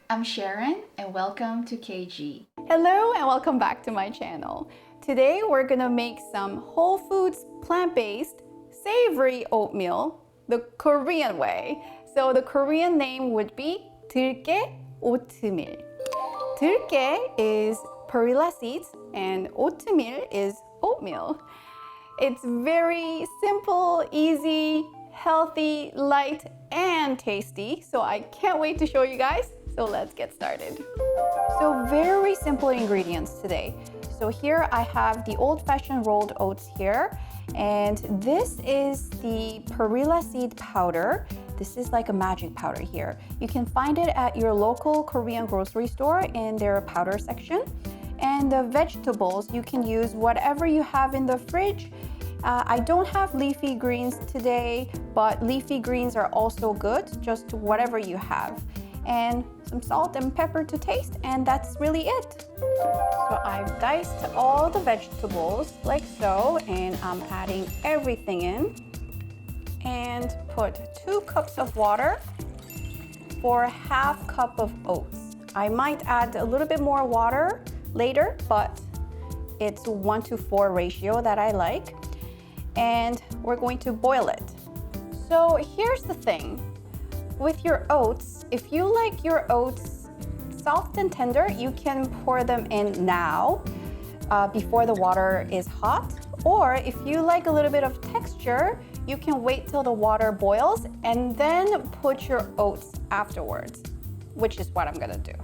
I'm Sharon and welcome to KG. Hello and welcome back to my channel. Today we're gonna make some Whole Foods plant-based savory oatmeal the Korean way. So the Korean name would be 들깨 oatmeal. 들깨 is perilla seeds and oatmeal is oatmeal. It's very simple, easy, healthy, light, and tasty. So I can't wait to show you guys. So let's get started. So very simple ingredients today. So here I have the old-fashioned rolled oats here. And this is the perilla seed powder. This is like a magic powder here. You can find it at your local Korean grocery store in their powder section. And the vegetables, you can use whatever you have in the fridge. I don't have leafy greens today, but leafy greens are also good, just whatever you have. And some salt and pepper to taste, and that's really it. So I've diced all the vegetables like so, and I'm adding everything in. And put 2 cups of water for a half cup of oats. I might add a little bit more water later, but it's 1:4 ratio that I like. And we're going to boil it. So here's the thing. With your oats, if you like your oats soft and tender, you can pour them in now before the water is hot. Or if you like a little bit of texture, you can wait till the water boils and then put your oats afterwards, which is what I'm gonna do.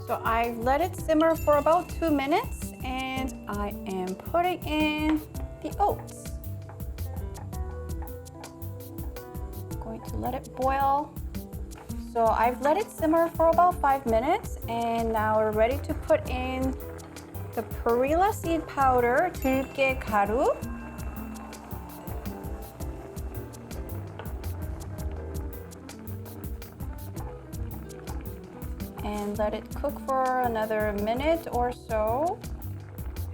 So I let it simmer for about 2 minutes and I am putting in the oats. Going to let it boil. So I've let it simmer for about 5 minutes and now we're ready to put in the perilla seed powder, 들깨 가루. And let it cook for another minute or so.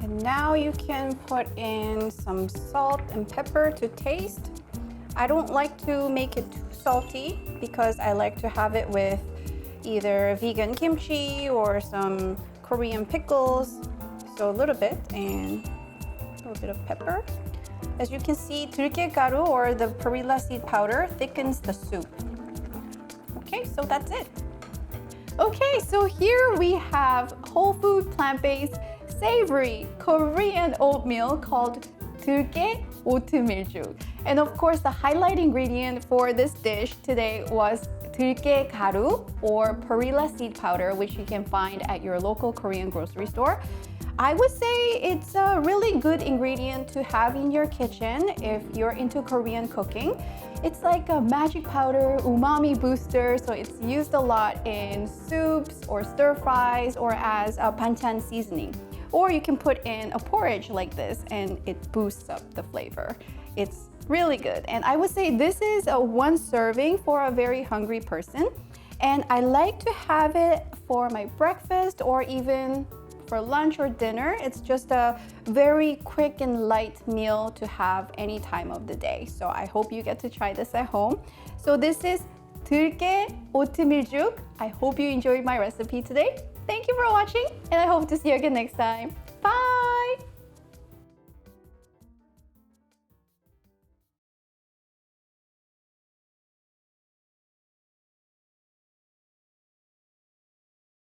And now you can put in some salt and pepper to taste. I don't like to make it too salty because I like to have it with either vegan kimchi or some Korean pickles. So a little bit and a little bit of pepper. As you can see, 들깨 가루 or the perilla seed powder thickens the soup. Okay, so that's it. Okay, so here we have whole food plant-based savory Korean oatmeal called 들깨 오트밀죽. And of course, the highlight ingredient for this dish today was 들깨 가루 or perilla seed powder, which you can find at your local Korean grocery store. I would say it's a really good ingredient to have in your kitchen if you're into Korean cooking. It's like a magic powder, umami booster, so it's used a lot in soups or stir fries or as a banchan seasoning. Or you can put in a porridge like this and it boosts up the flavor. It's really good. And I would say this is a 1 serving for a very hungry person. And I like to have it for my breakfast or even for lunch or dinner. It's just a very quick and light meal to have any time of the day. So I hope you get to try this at home. So this is 들깨 오트밀죽. I hope you enjoyed my recipe today. Thank you for watching and I hope to see you again next time.